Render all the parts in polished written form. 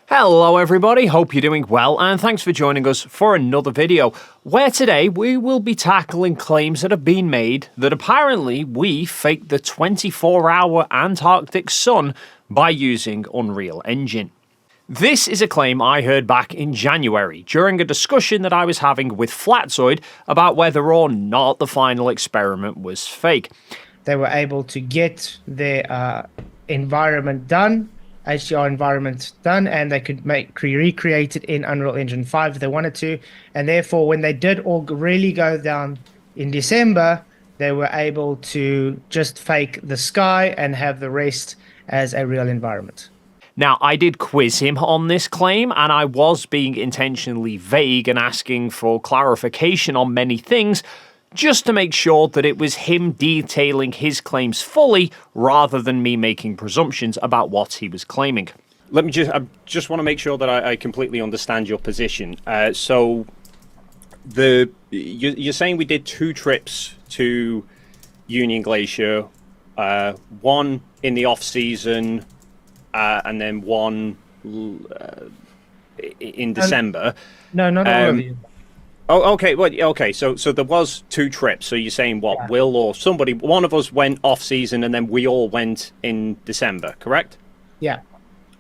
Hello everybody, hope you're doing well and thanks for joining us for another video where today we will be tackling claims that have been made that apparently we faked the 24-hour Antarctic sun by using Unreal Engine. This is a claim I heard back in January during a discussion that I was having with Flatzoid about whether or not the final experiment was fake. They were able to get their environment done, HDR environment done, and they could recreate it in Unreal Engine 5 if they wanted to. And therefore, when they did all really go down in December, they were able to just fake the sky and have the rest as a real environment. Now, I did quiz him on this claim, and I was being intentionally vague and asking for clarification on many things, just to make sure that it was him detailing his claims fully rather than me making presumptions about what he was claiming. I just want to make sure that I completely understand your position. So you're saying we did 2 trips to Union Glacier, one in the off season, and then one in December. No, not all of you. Oh, okay. Well, okay. So there was 2 trips. So you're saying what? Yeah. Will or somebody? One of us went off season, and then we all went in December. Correct? Yeah.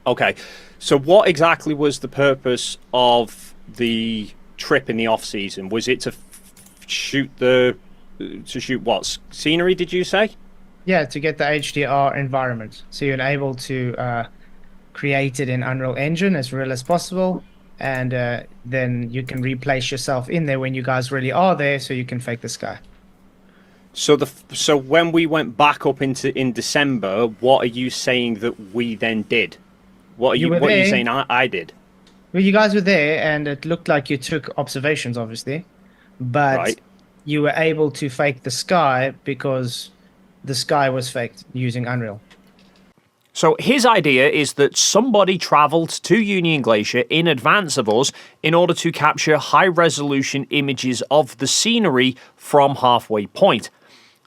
Okay. So what exactly was the purpose of the trip in the off season? Was it to shoot what scenery? Did you say? Yeah, to get the HDR environment, so you're able to create it in Unreal Engine as real as possible. And then you can replace yourself in there when you guys really are there, so you can fake the sky. So when we went back up in December, what are you saying that we then did? What are you saying I did? Well, you guys were there, and it looked like you took observations, obviously, but right. You were able to fake the sky because the sky was faked using Unreal. So his idea is that somebody travelled to Union Glacier in advance of us in order to capture high-resolution images of the scenery from Halfway Point.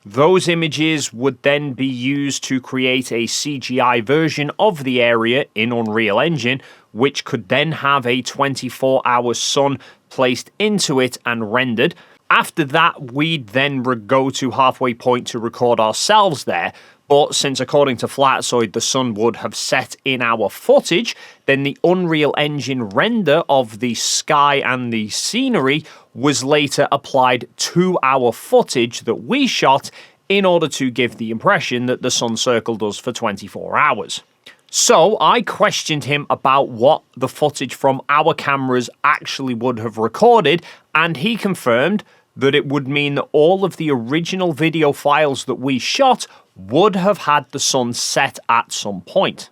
Those images would then be used to create a CGI version of the area in Unreal Engine, which could then have a 24-hour sun placed into it and rendered. After that, we'd then go to Halfway Point to record ourselves there. But since, according to Flatzoid, the sun would have set in our footage, then the Unreal Engine render of the sky and the scenery was later applied to our footage that we shot in order to give the impression that the sun circled us for 24 hours. So I questioned him about what the footage from our cameras actually would have recorded, and he confirmed that it would mean that all of the original video files that we shot would have had the sun set at some point.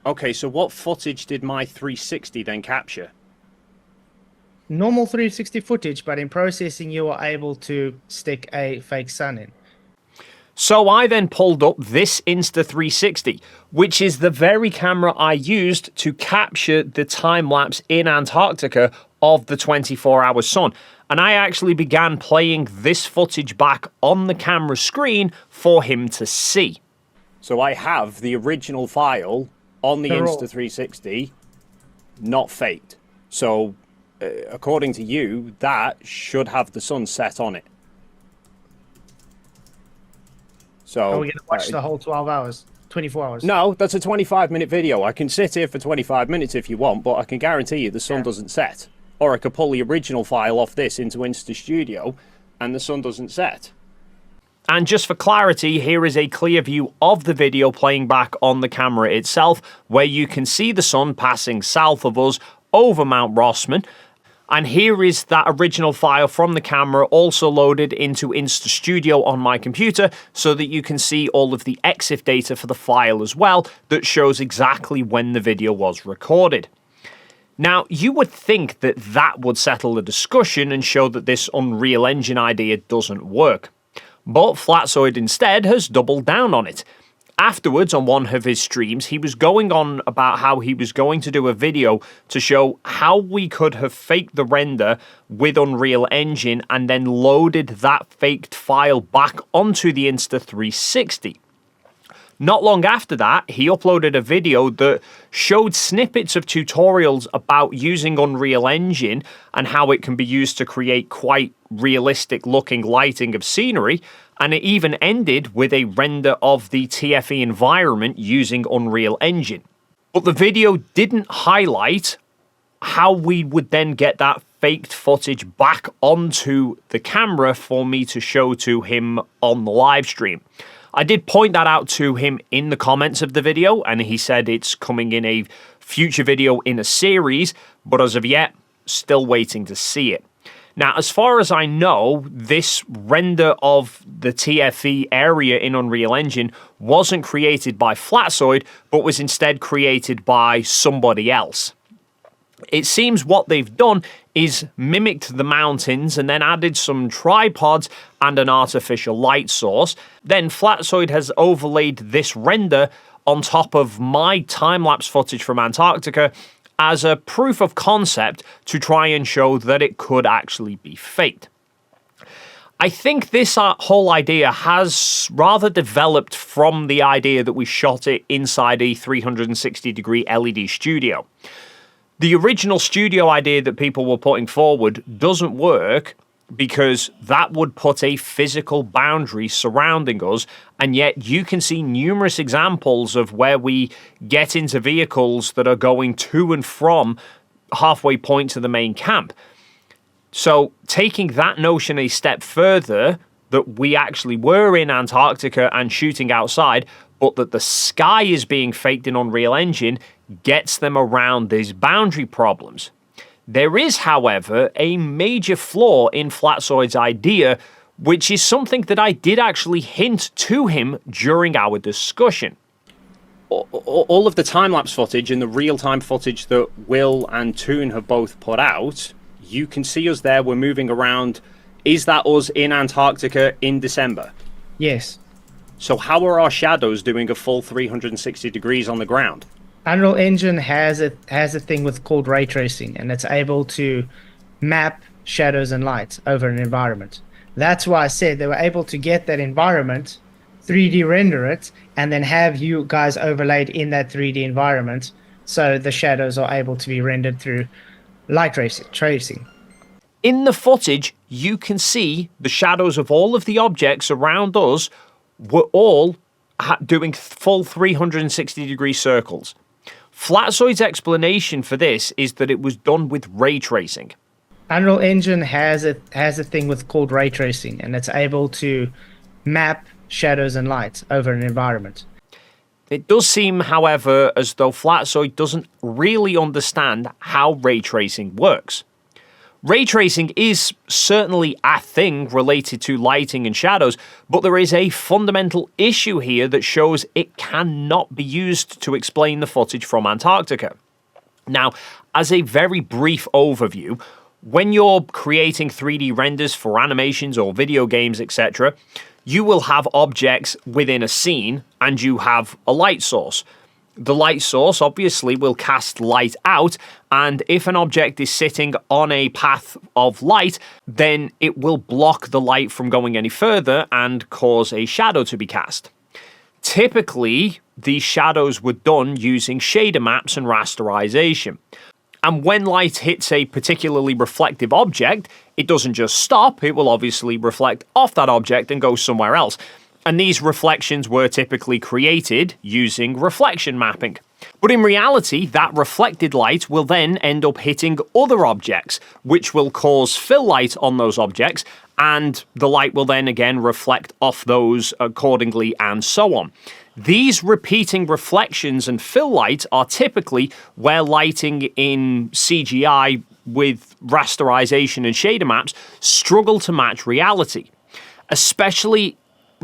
Okay, so what footage did my 360 then capture? Normal 360 footage, but in processing you were able to stick a fake sun in. So I then pulled up this Insta360, which is the very camera I used to capture the time-lapse in Antarctica of the 24-hour sun. And I actually began playing this footage back on the camera screen for him to see. So I have the original file on the Insta360, not faked. So, according to you, that should have the sun set on it. So, are we going to watch the whole 12 hours? 24 hours? No, that's a 25-minute video. I can sit here for 25 minutes if you want, but I can guarantee you the sun doesn't set. Or I could pull the original file off this into Insta Studio and the sun doesn't set. And just for clarity, here is a clear view of the video playing back on the camera itself, where you can see the sun passing south of us over Mount Rossman. And here is that original file from the camera also loaded into Insta Studio on my computer so that you can see all of the EXIF data for the file as well that shows exactly when the video was recorded. Now, you would think that that would settle the discussion and show that this Unreal Engine idea doesn't work. But Flatzoid instead has doubled down on it. Afterwards, on one of his streams, he was going on about how he was going to do a video to show how we could have faked the render with Unreal Engine and then loaded that faked file back onto the Insta360. Not long after that, he uploaded a video that showed snippets of tutorials about using Unreal Engine and how it can be used to create quite realistic looking lighting of scenery, and it even ended with a render of the TFE environment using Unreal Engine. But the video didn't highlight how we would then get that faked footage back onto the camera for me to show to him on the live stream. I did point that out to him in the comments of the video, and he said it's coming in a future video in a series, but as of yet, still waiting to see it. Now, as far as I know, this render of the TFE area in Unreal Engine wasn't created by Flatsoid, but was instead created by somebody else. It seems what they've done is mimicked the mountains and then added some tripods and an artificial light source. Then Flatsoid has overlaid this render on top of my time-lapse footage from Antarctica as a proof of concept to try and show that it could actually be faked. I think this whole idea has rather developed from the idea that we shot it inside a 360-degree LED studio. The original studio idea that people were putting forward doesn't work because that would put a physical boundary surrounding us, and yet you can see numerous examples of where we get into vehicles that are going to and from halfway point to the main camp. So taking that notion a step further, that we actually were in Antarctica and shooting outside, but that the sky is being faked in Unreal Engine, gets them around these boundary problems. There is, however, a major flaw in Flatsoid's idea, which is something that I did actually hint to him during our discussion. All of the time-lapse footage and the real-time footage that Will and Toon have both put out, you can see us there, we're moving around. Is that us in Antarctica in December? Yes. So how are our shadows doing a full 360 degrees on the ground? Unreal Engine has a thing with called ray tracing, and it's able to map shadows and light over an environment. That's why I said they were able to get that environment, 3D render it, and then have you guys overlaid in that 3D environment, so the shadows are able to be rendered through light tracing. In the footage, you can see the shadows of all of the objects around us were all doing full 360-degree circles. Flatsoid's explanation for this is that it was done with ray tracing. Unreal Engine has a thing with called ray tracing, and it's able to map shadows and light over an environment. It does seem, however, as though Flatsoid doesn't really understand how ray tracing works. Ray tracing is certainly a thing related to lighting and shadows, but there is a fundamental issue here that shows it cannot be used to explain the footage from Antarctica. Now, as a very brief overview, when you're creating 3D renders for animations or video games, etc., you will have objects within a scene and you have a light source. The light source obviously will cast light out, and if an object is sitting on a path of light, then it will block the light from going any further and cause a shadow to be cast. Typically, these shadows were done using shader maps and rasterization. And when light hits a particularly reflective object, it doesn't just stop, it will obviously reflect off that object and go somewhere else. And these reflections were typically created using reflection mapping. But in reality, that reflected light will then end up hitting other objects, which will cause fill light on those objects, and the light will then again reflect off those accordingly, and so on. These repeating reflections and fill light are typically where lighting in CGI with rasterization and shader maps struggle to match reality, especially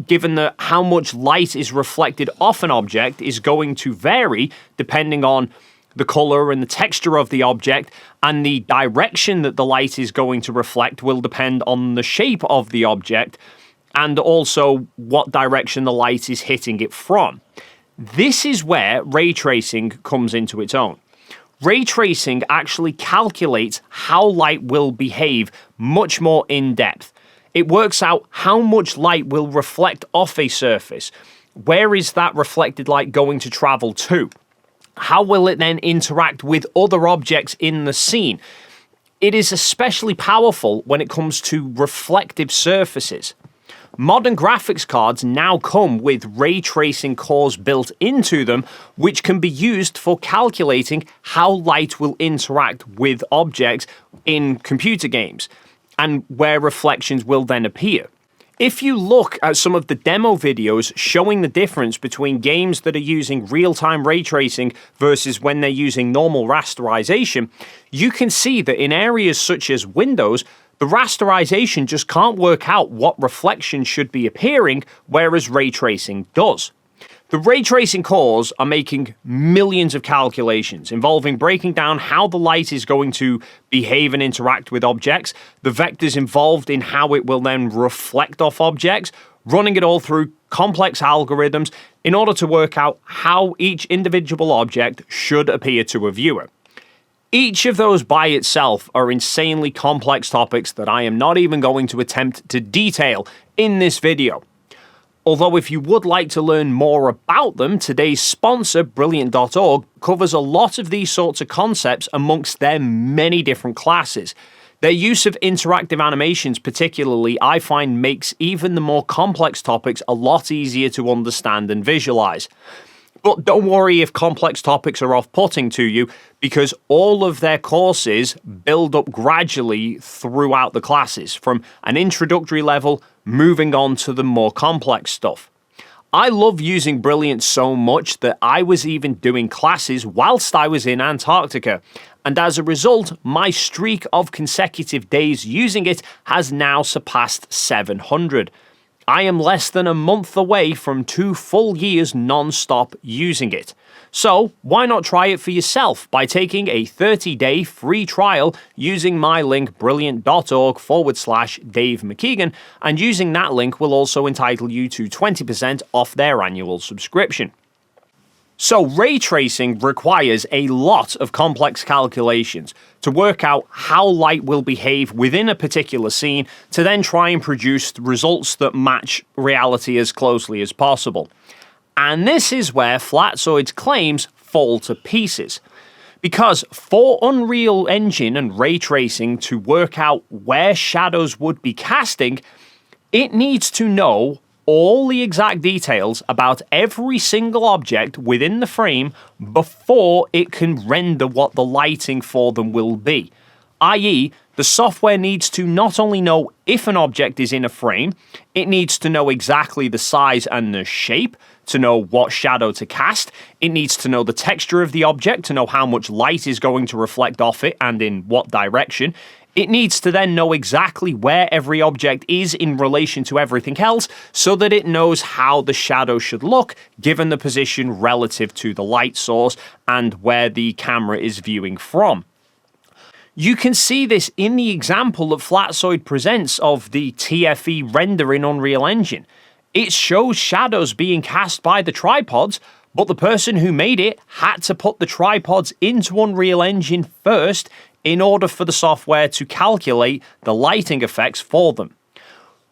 given that how much light is reflected off an object is going to vary depending on the color and the texture of the object, and the direction that the light is going to reflect will depend on the shape of the object and also what direction the light is hitting it from. This is where ray tracing comes into its own. Ray tracing actually calculates how light will behave much more in depth. It works out how much light will reflect off a surface, Where is that reflected light going to travel to? How will it then interact with other objects in the scene? It is especially powerful when it comes to reflective surfaces. Modern graphics cards now come with ray tracing cores built into them, which can be used for calculating how light will interact with objects in computer games, and where reflections will then appear. If you look at some of the demo videos showing the difference between games that are using real-time ray tracing versus when they're using normal rasterization, you can see that in areas such as Windows, the rasterization just can't work out what reflection should be appearing, whereas ray tracing does. The ray tracing cores are making millions of calculations involving breaking down how the light is going to behave and interact with objects, the vectors involved in how it will then reflect off objects, running it all through complex algorithms in order to work out how each individual object should appear to a viewer. Each of those by itself are insanely complex topics that I am not even going to attempt to detail in this video. Although if you would like to learn more about them, today's sponsor, Brilliant.org, covers a lot of these sorts of concepts amongst their many different classes. Their use of interactive animations particularly, I find, makes even the more complex topics a lot easier to understand and visualize. But don't worry if complex topics are off-putting to you, because all of their courses build up gradually throughout the classes, from an introductory level moving on to the more complex stuff. I love using Brilliant so much that I was even doing classes whilst I was in Antarctica, and as a result, my streak of consecutive days using it has now surpassed 700. I am less than a month away from 2 full years non-stop using it. So why not try it for yourself by taking a 30-day free trial using my link brilliant.org/Dave McKeegan, and using that link will also entitle you to 20% off their annual subscription. So ray tracing requires a lot of complex calculations to work out how light will behave within a particular scene to then try and produce results that match reality as closely as possible. And this is where Flatzoid's claims fall to pieces. Because for Unreal Engine and ray tracing to work out where shadows would be casting, it needs to know all the exact details about every single object within the frame before it can render what the lighting for them will be. i.e., the software needs to not only know if an object is in a frame, it needs to know exactly the size and the shape to know what shadow to cast, it needs to know the texture of the object to know how much light is going to reflect off it and in what direction. It needs to then know exactly where every object is in relation to everything else so that it knows how the shadow should look given the position relative to the light source and where the camera is viewing from. You can see this in the example that Flatzoid presents of the TFE render in Unreal Engine. It shows shadows being cast by the tripods, but the person who made it had to put the tripods into Unreal Engine first in order for the software to calculate the lighting effects for them.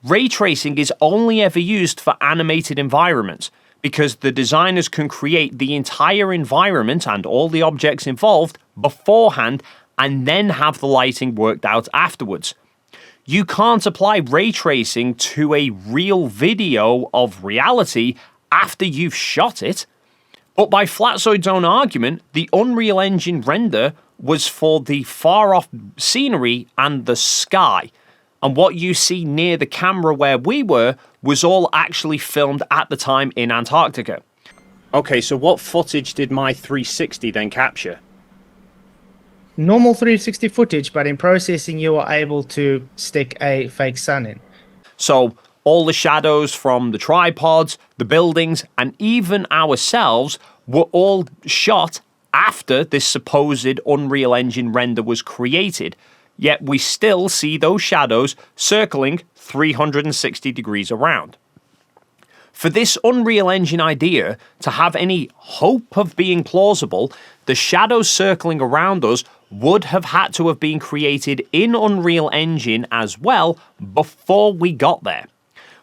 Ray tracing is only ever used for animated environments, because the designers can create the entire environment and all the objects involved beforehand and then have the lighting worked out afterwards. You can't apply ray tracing to a real video of reality after you've shot it. But by Flatzoid's own argument, the Unreal Engine render was for the far-off scenery and the sky. And what you see near the camera where we were was all actually filmed at the time in Antarctica. Okay, so what footage did my 360 then capture? Normal 360 footage, but in processing you are able to stick a fake sun in. So all the shadows from the tripods, the buildings, and even ourselves were all shot after this supposed Unreal Engine render was created, yet we still see those shadows circling 360 degrees around. For this Unreal Engine idea to have any hope of being plausible, the shadows circling around us would have had to have been created in Unreal Engine as well before we got there.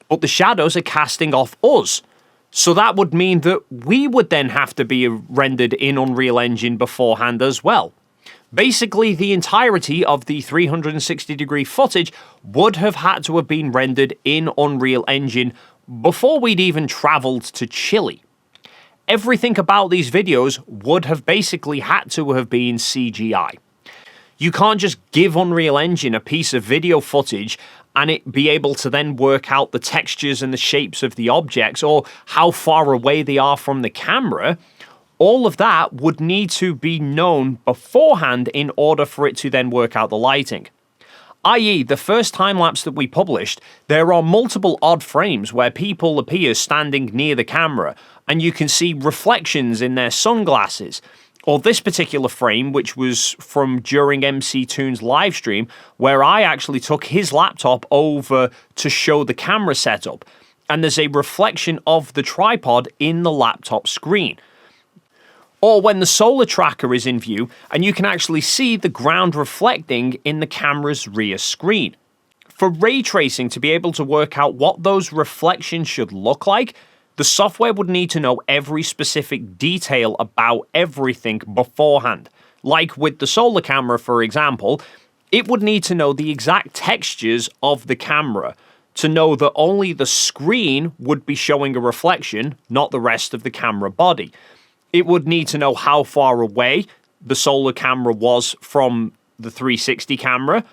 But the shadows are casting off us. So that would mean that we would then have to be rendered in Unreal Engine beforehand as well. Basically, the entirety of the 360-degree footage would have had to have been rendered in Unreal Engine before we'd even travelled to Chile. Everything about these videos would have basically had to have been CGI. You can't just give Unreal Engine a piece of video footage and it be able to then work out the textures and the shapes of the objects or how far away they are from the camera. All of that would need to be known beforehand in order for it to then work out the lighting. I.e., the first time-lapse that we published, there are multiple odd frames where people appear standing near the camera, and you can see reflections in their sunglasses. Or this particular frame, which was from during MC Toon's livestream, where I actually took his laptop over to show the camera setup, and there's a reflection of the tripod in the laptop screen. Or when the solar tracker is in view, and you can actually see the ground reflecting in the camera's rear screen. For ray tracing to be able to work out what those reflections should look like, the software would need to know every specific detail about everything beforehand. Like with the solar camera, for example, it would need to know the exact textures of the camera to know that only the screen would be showing a reflection, not the rest of the camera body. It would need to know how far away the solar camera was from the 360 camera.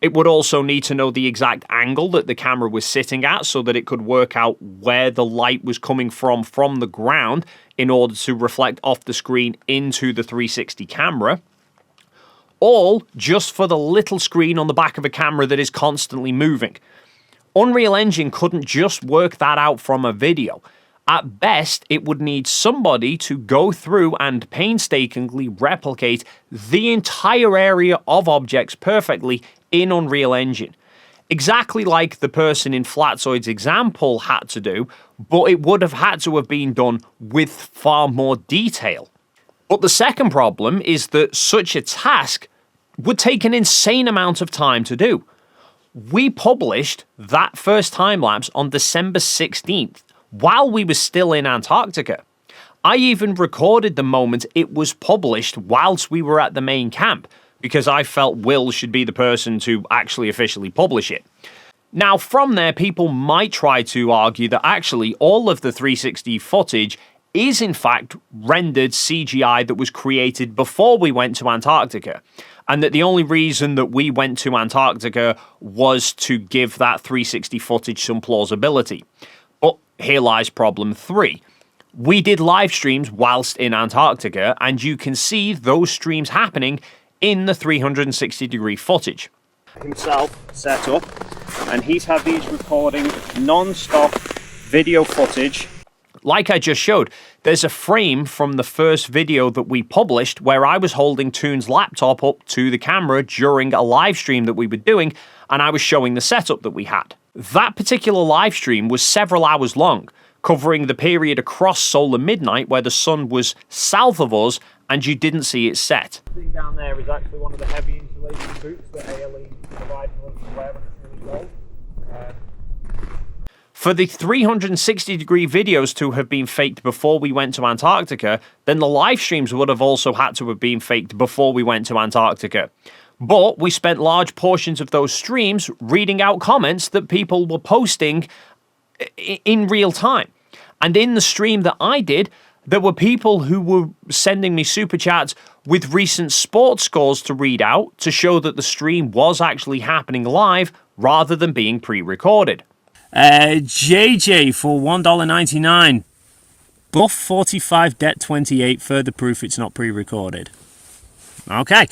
It would also need to know the exact angle that the camera was sitting at so that it could work out where the light was coming from the ground in order to reflect off the screen into the 360 camera. All just for the little screen on the back of a camera that is constantly moving. Unreal Engine couldn't just work that out from a video. At best, it would need somebody to go through and painstakingly replicate the entire area of objects perfectly in Unreal Engine. Exactly like the person in Flatzoid's example had to do, but it would have had to have been done with far more detail. But the second problem is that such a task would take an insane amount of time to do. We published that first time-lapse on December 16th, while we were still in Antarctica. I even recorded the moment it was published whilst we were at the main camp, because I felt Will should be the person to actually officially publish it. Now, from there, people might try to argue that actually all of the 360 footage is in fact rendered CGI that was created before we went to Antarctica, and that the only reason that we went to Antarctica was to give that 360 footage some plausibility. But here lies problem 3. We did live streams whilst in Antarctica, and you can see those streams happening in the 360-degree footage. Himself set up, and he's had these recording non-stop video footage. Like I just showed, there's a frame from the first video that we published where I was holding Toon's laptop up to the camera during a live stream that we were doing, and I was showing the setup that we had. That particular live stream was several hours long, covering the period across solar midnight where the sun was south of us and you didn't see it set. The thing down there is actually one of the heavy insulation boots that ALE provide for us to wear when it's really cold. For the 360-degree videos to have been faked before we went to Antarctica, then the live streams would have also had to have been faked before we went to Antarctica. But we spent large portions of those streams reading out comments that people were posting in real time. And in the stream that I did, there were people who were sending me super chats with recent sports scores to read out to show that the stream was actually happening live rather than being pre-recorded. JJ for $1.99. Buff 45, Det 28. Further proof it's not pre-recorded. Okay.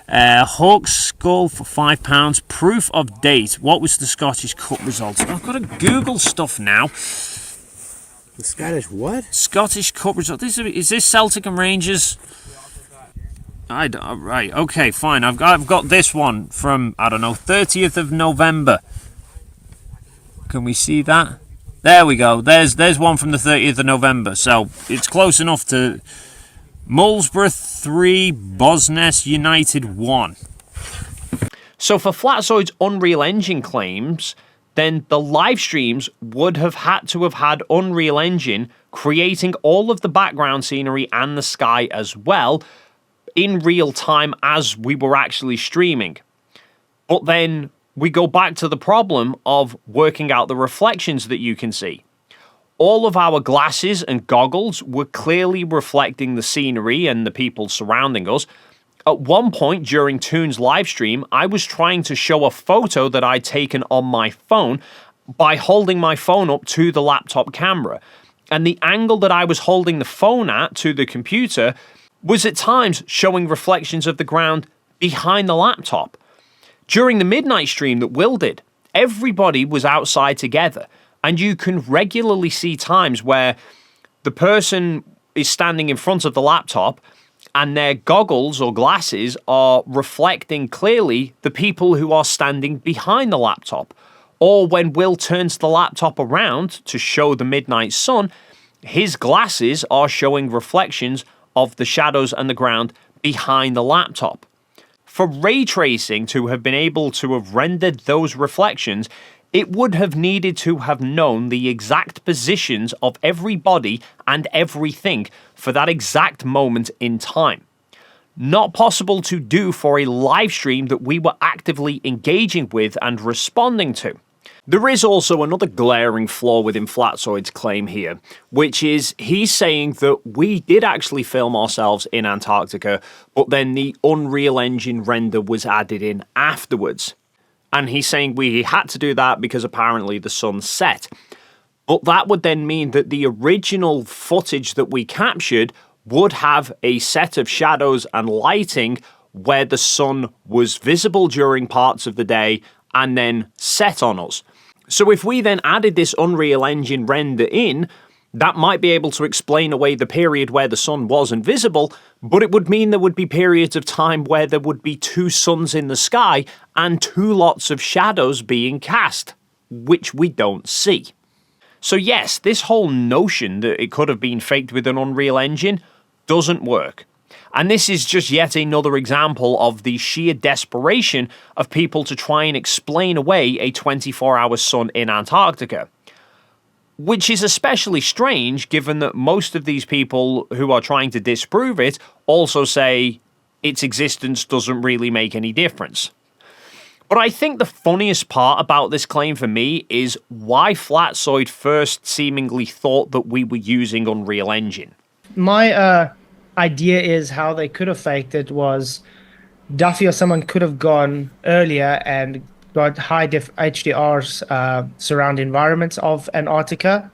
Hawk Skull for £5. Proof of date. What was the Scottish Cup results? I've got to Google stuff now. The Scottish what? Scottish Cup results. Is this Celtic and Rangers? Right. Okay. Fine. I've got this one from 30th of November. Can we see that? There we go. There's one from the 30th of November. So it's close enough to Middlesbrough 3, Bosnes United 1. So for Flatzoid's Unreal Engine claims, then the live streams would have had to have had Unreal Engine creating all of the background scenery and the sky as well in real time as we were actually streaming. But then we go back to the problem of working out the reflections that you can see. All of our glasses and goggles were clearly reflecting the scenery and the people surrounding us. At one point during Toon's live stream, I was trying to show a photo that I'd taken on my phone by holding my phone up to the laptop camera. And the angle that I was holding the phone at to the computer was at times showing reflections of the ground behind the laptop. During the midnight stream that Will did, everybody was outside together, and you can regularly see times where the person is standing in front of the laptop and their goggles or glasses are reflecting clearly the people who are standing behind the laptop. Or when Will turns the laptop around to show the midnight sun, his glasses are showing reflections of the shadows and the ground behind the laptop. For ray tracing to have been able to have rendered those reflections, it would have needed to have known the exact positions of everybody and everything for that exact moment in time. Not possible to do for a live stream that we were actively engaging with and responding to. There is also another glaring flaw within Flatzoid's claim here, which is he's saying that we did actually film ourselves in Antarctica, but then the Unreal Engine render was added in afterwards. And he's saying we had to do that because apparently the sun set. But that would then mean that the original footage that we captured would have a set of shadows and lighting where the sun was visible during parts of the day and then set on us. So if we then added this Unreal Engine render in, that might be able to explain away the period where the sun wasn't visible, but it would mean there would be periods of time where there would be two suns in the sky and two lots of shadows being cast, which we don't see. So yes, this whole notion that it could have been faked with an Unreal Engine doesn't work. And this is just yet another example of the sheer desperation of people to try and explain away a 24-hour sun in Antarctica. Which is especially strange given that most of these people who are trying to disprove it also say its existence doesn't really make any difference. But I think the funniest part about this claim for me is why Flatzoid first seemingly thought that we were using Unreal Engine. My idea is how they could have faked it was Duffy or someone could have gone earlier and got high-def HDR's surround environments of Antarctica,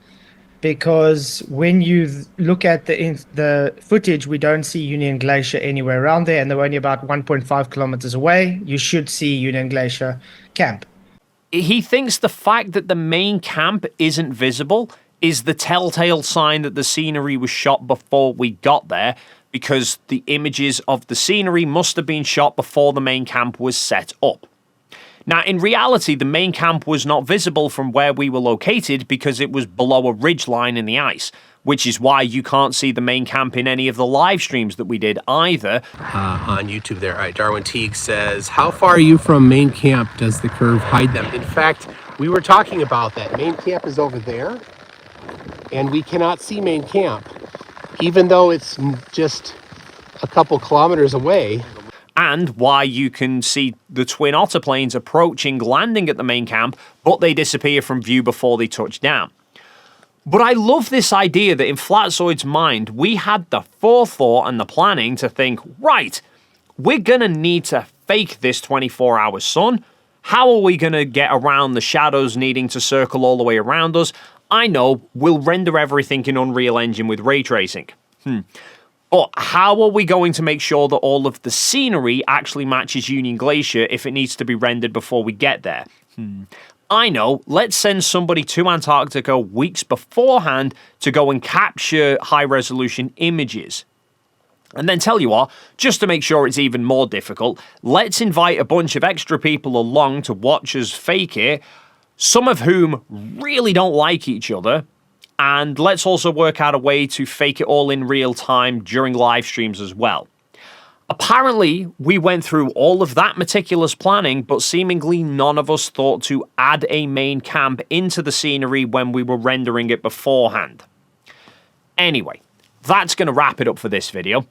because when you look at the footage, we don't see Union Glacier anywhere around there, and they're only about 1.5 kilometers away. You should see Union Glacier camp. He thinks the fact that the main camp isn't visible is the telltale sign that the scenery was shot before we got there, because the images of the scenery must have been shot before the main camp was set up. Now, in reality, the main camp was not visible from where we were located because it was below a ridge line in the ice, which is why you can't see the main camp in any of the live streams that we did either. On YouTube there. All right, Darwin Teague says, how far are you from main camp? Does the curve hide them? In fact, we were talking about that. Main camp is over there, and we cannot see main camp, even though it's just a couple kilometers away. And why you can see the twin otter planes approaching, landing at the main camp, but they disappear from view before they touch down. But I love this idea that in Flatzoid's mind, we had the forethought and the planning to think, right, we're going to need to fake this 24-hour sun. How are we going to get around the shadows needing to circle all the way around us? I know, we'll render everything in Unreal Engine with ray tracing. But how are we going to make sure that all of the scenery actually matches Union Glacier if it needs to be rendered before we get there? I know, let's send somebody to Antarctica weeks beforehand to go and capture high-resolution images. And then tell you what, just to make sure it's even more difficult, let's invite a bunch of extra people along to watch us fake it, some of whom really don't like each other. And let's also work out a way to fake it all in real time during live streams as well. Apparently, we went through all of that meticulous planning, but seemingly none of us thought to add a main camp into the scenery when we were rendering it beforehand. Anyway, that's going to wrap it up for this video.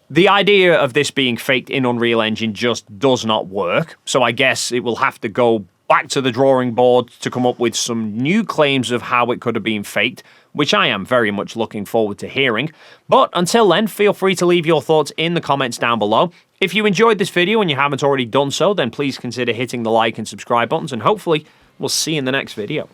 The idea of this being faked in Unreal Engine just does not work, so I guess it will have to go back to the drawing board to come up with some new claims of how it could have been faked, which I am very much looking forward to hearing. But until then, feel free to leave your thoughts in the comments down below. If you enjoyed this video and you haven't already done so, then please consider hitting the like and subscribe buttons, and hopefully we'll see you in the next video.